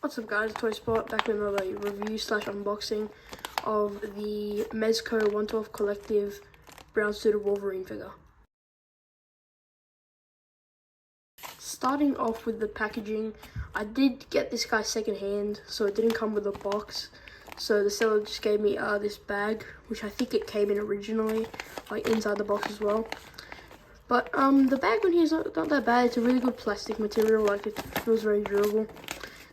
What's up guys, Toy Spot back with another review slash unboxing of the Mezco 112 Collective brown suited Wolverine figure. Starting off with the packaging, I did get this guy second hand, so it didn't come with a box. So the seller just gave me this bag, which I think it came in originally, like inside the box as well. But the bag on here is not that bad. It's a really good plastic material, like it feels very durable.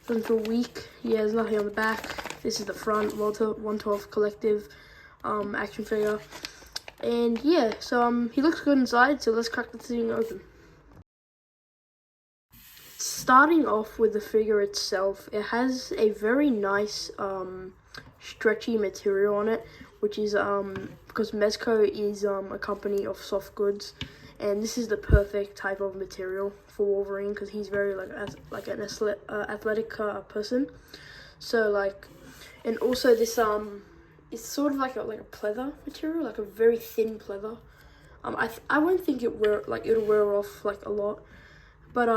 Doesn't feel weak. Yeah, there's nothing on the back. This is the front 112 Collective action figure. And yeah, so he looks good inside, so let's crack the thing open. Starting off with the figure itself, it has a very nice stretchy material on it, which is because Mezco is a company of soft goods, and this is the perfect type of material for Wolverine because he's very an athletic person. So and also this it's sort of like a pleather material, like a very thin pleather. I won't think it'll wear off a lot, but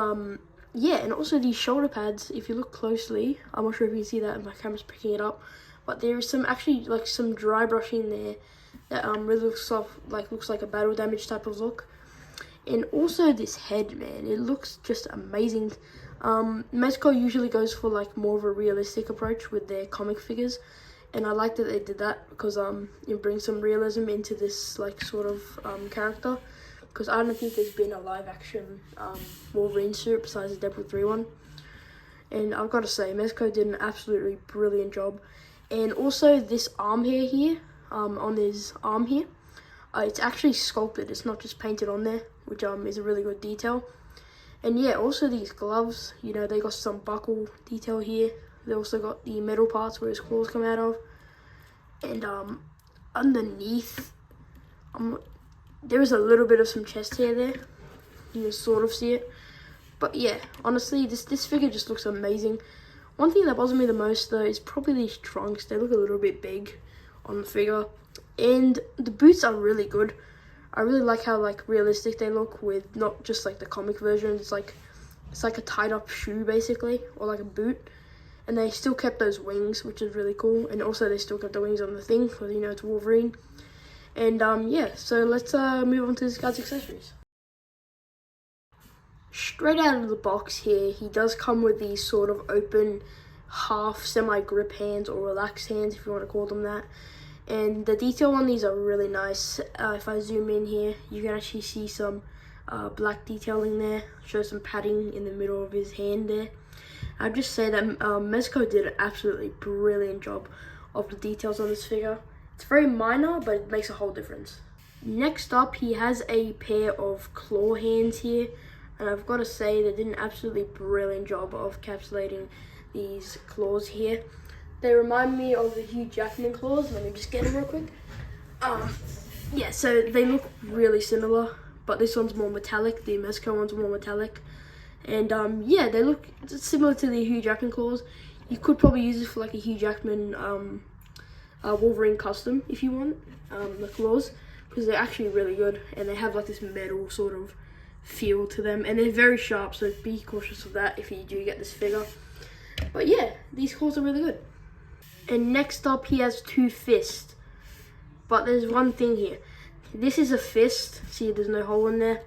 yeah, and also these shoulder pads, if you look closely, I'm not sure if you can see that, my camera's picking it up, but there is some dry brushing there that really looks like a battle damage type of look. And also this head, man, it looks just amazing. Mezco usually goes for more of a realistic approach with their comic figures, and I like that they did that because it brings some realism into this sort of character. Because I don't think there's been a live action Wolverine suit besides the Deadpool 3 one. And I've got to say, Mezco did an absolutely brilliant job. And also this arm hair here, on his arm here, it's actually sculpted, it's not just painted on there, which is a really good detail. And yeah, also these gloves, you know, they got some buckle detail here. They also got the metal parts where his claws come out of. And underneath, there is a little bit of some chest hair there. You can sort of see it. But yeah, honestly, this figure just looks amazing. One thing that bothers me the most though is probably these trunks. They look a little bit big on the figure. And the boots are really good. I really like how realistic they look with not just the comic version. It's like a tied up shoe basically, or a boot. And they still kept those wings, which is really cool. And also they still kept the wings on the thing because, you know, it's Wolverine. And yeah, so let's move on to this guy's accessories. Straight out of the box here, he does come with these sort of open half semi-grip hands, or relaxed hands if you want to call them that. And the detail on these are really nice. If I zoom in here, you can actually see some black detailing there. Show some padding in the middle of his hand there. I'd just say that Mezco did an absolutely brilliant job of the details on this figure. It's very minor, but it makes a whole difference. Next up, he has a pair of claw hands here, and I've got to say they did an absolutely brilliant job of encapsulating these claws here. They remind me of the Hugh Jackman claws. Let me just get them real quick. Yeah, so they look really similar, but this one's more metallic. The Mezco one's more metallic. And yeah, they look similar to the Hugh Jackman claws. You could probably use this for a Hugh Jackman Wolverine custom if you want, the claws, because they're actually really good, and they have this metal sort of feel to them, and they're very sharp, so be cautious of that if you do get this figure. But yeah, these claws are really good. And next up, he has two fists, but there's one thing here. This is a fist. See, there's no hole in there,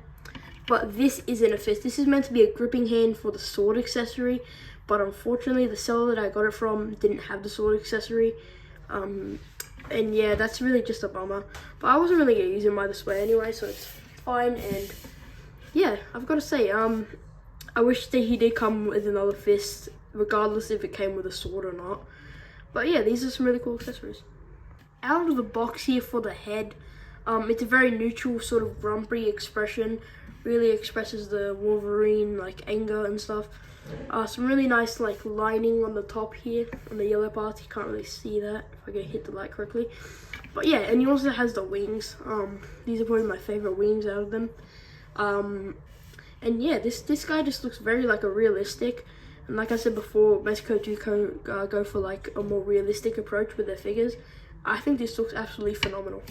but this isn't a fist. This is meant to be a gripping hand for the sword accessory, but unfortunately the seller that I got it from didn't have the sword accessory. And yeah, that's really just a bummer, but I wasn't really gonna use it in my display anyway, so it's fine. And yeah, I've got to say, I wish that he did come with another fist, regardless if it came with a sword or not. But yeah, these are some really cool accessories. Out of the box here for the head, it's a very neutral sort of grumpy expression, really expresses the Wolverine anger and stuff. Some really nice lining on the top here, on the yellow part. You can't really see that if I can hit the light correctly. But yeah, and he also has the wings. These are probably my favorite wings out of them. And yeah, this guy just looks very a realistic. And like I said before, Mezco do go for a more realistic approach with their figures. I think this looks absolutely phenomenal.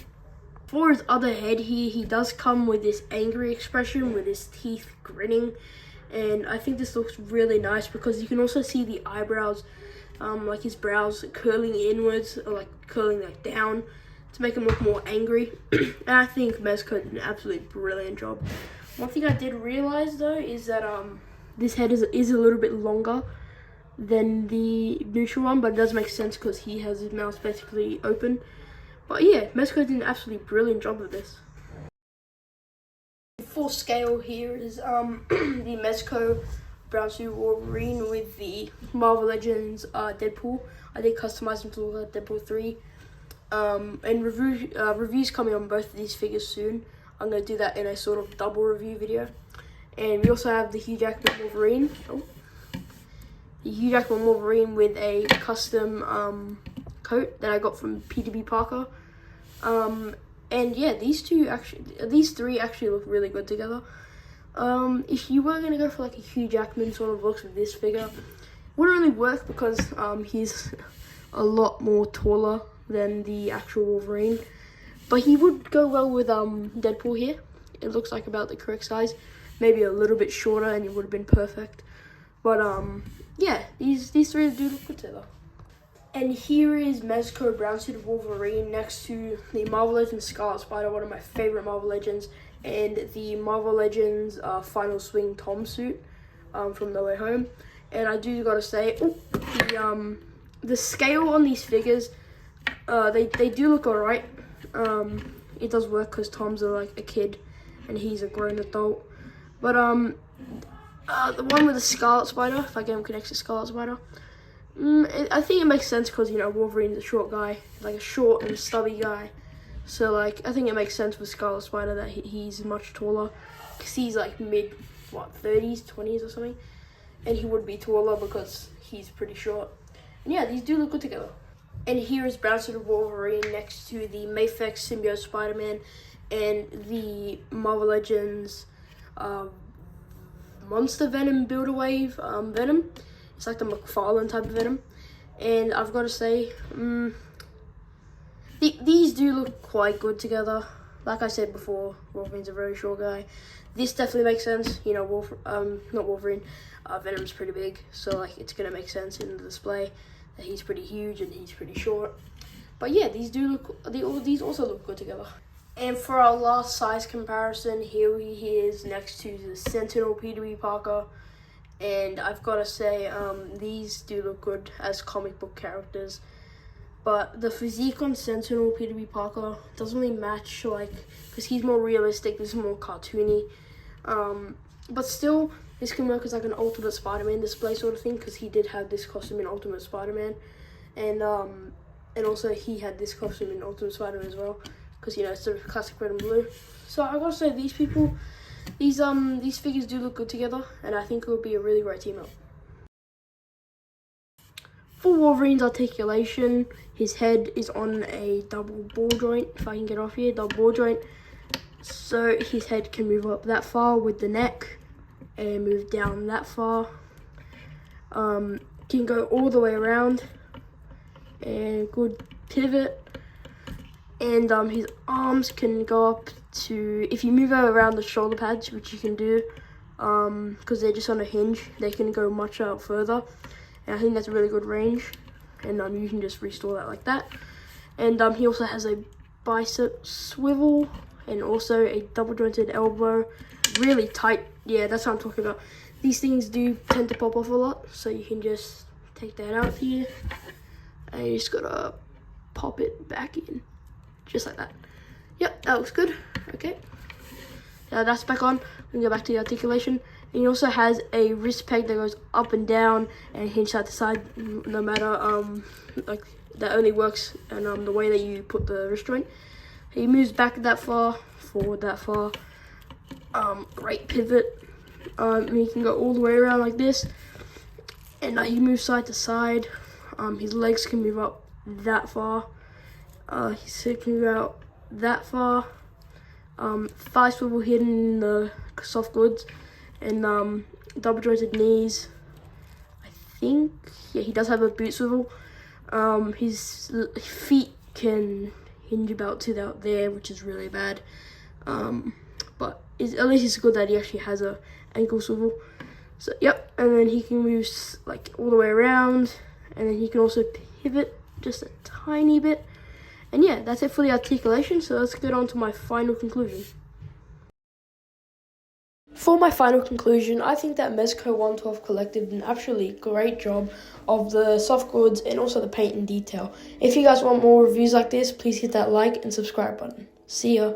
For his other head here, he does come with this angry expression with his teeth gritting. and I think this looks really nice because you can also see the eyebrows, like his brows curling inwards or like curling like down to make him look more angry. And I think Mezco did an absolutely brilliant job. One thing I did realize though is that this head is a little bit longer than the neutral one, but it does make sense because he has his mouth basically open. But yeah, Mezco did an absolutely brilliant job of this. Full scale here is the Mezco brown suit Wolverine with the Marvel Legends Deadpool. I did customize him to look like Deadpool 3. And reviews coming on both of these figures soon. I'm going to do that in a sort of double review video. And we also have the Hugh Jackman Wolverine. The Hugh Jackman Wolverine with a custom coat that I got from P2B Parker. And yeah, these three actually look really good together. If you were going to go for like a Hugh Jackman sort of looks with this figure, it wouldn't really work because he's a lot more taller than the actual Wolverine. But he would go well with Deadpool here. It looks like about the correct size. Maybe a little bit shorter and it would have been perfect. But yeah, these three do look good together. And here is Mezco brown suit Wolverine next to the Marvel Legends Scarlet Spider, one of my favorite Marvel Legends, and the Marvel Legends Final Swing Tom suit from No Way Home. And I do gotta say, the scale on these figures, they do look alright. It does work because Tom's like a kid and he's a grown adult. But the one with the Scarlet Spider, if I get him connected to Scarlet Spider, I think it makes sense because, you know, Wolverine's a short guy, like a short and stubby guy. So, like, I think it makes sense with Scarlet Spider that he's much taller because he's like mid, 30s, 20s or something. And he would be taller because he's pretty short. And yeah, these do look good together. And here is brown suit Wolverine next to the Mafex Symbiote Spider-Man and the Marvel Legends Monster Venom Build-A-Wave Venom. It's like the McFarlane type of Venom. And I've got to say, these do look quite good together. Like I said before, Wolverine's a very short guy. This definitely makes sense. You know, not Wolverine, Venom's pretty big. So, like, it's going to make sense in the display that he's pretty huge and he's pretty short. But yeah, these also look good together. And for our last size comparison, here he is next to the Sentinel P2B Parker. And I've got to say, these do look good as comic book characters. But the physique on Sentinel P2B Parker doesn't really match, like, because he's more realistic, this is more cartoony. But still, this can work as like an Ultimate Spider-Man display sort of thing, because he did have this costume in Ultimate Spider-Man. And also he had this costume in Ultimate Spider-Man as well, because, you know, it's the classic red and blue. So I gotta say, these figures do look good together, and I think it would be a really great team up. For Wolverine's articulation, his head is on a double ball joint, if I can get off here, double ball joint. So his head can move up that far with the neck, and move down that far. Can go all the way around, and good pivot. And his arms can go up to, if you move around the shoulder pads, which you can do, because they're just on a hinge, they can go much out further. And I think that's a really good range. And you can just restore that like that. And he also has a bicep swivel and also a double jointed elbow. Really tight. Yeah, that's what I'm talking about. These things do tend to pop off a lot, so you can just take that out here. And you just gotta pop it back in. Just like that. Yep, that looks good. Okay. That's back on. We can go back to the articulation. And he also has a wrist peg that goes up and down and hinge side to side, no matter, like, that only works and the way that you put the wrist joint. He moves back that far, forward that far. Great pivot. He can go all the way around like this. And he moves side to side. His legs can move up that far. His head can move out that far. Thigh swivel hidden in the soft goods. And double jointed knees. I think, yeah, he does have a boot swivel. His feet can hinge about to out there, which is really bad. But at least it's good that he actually has a ankle swivel. So yep, and then he can move like all the way around, and then he can also pivot just a tiny bit. And yeah, that's it for the articulation, so let's get on to my final conclusion. For my final conclusion, I think that Mezco 112 Collective did an absolutely great job of the soft goods and also the paint and detail. If you guys want more reviews like this, please hit that like and subscribe button. See ya!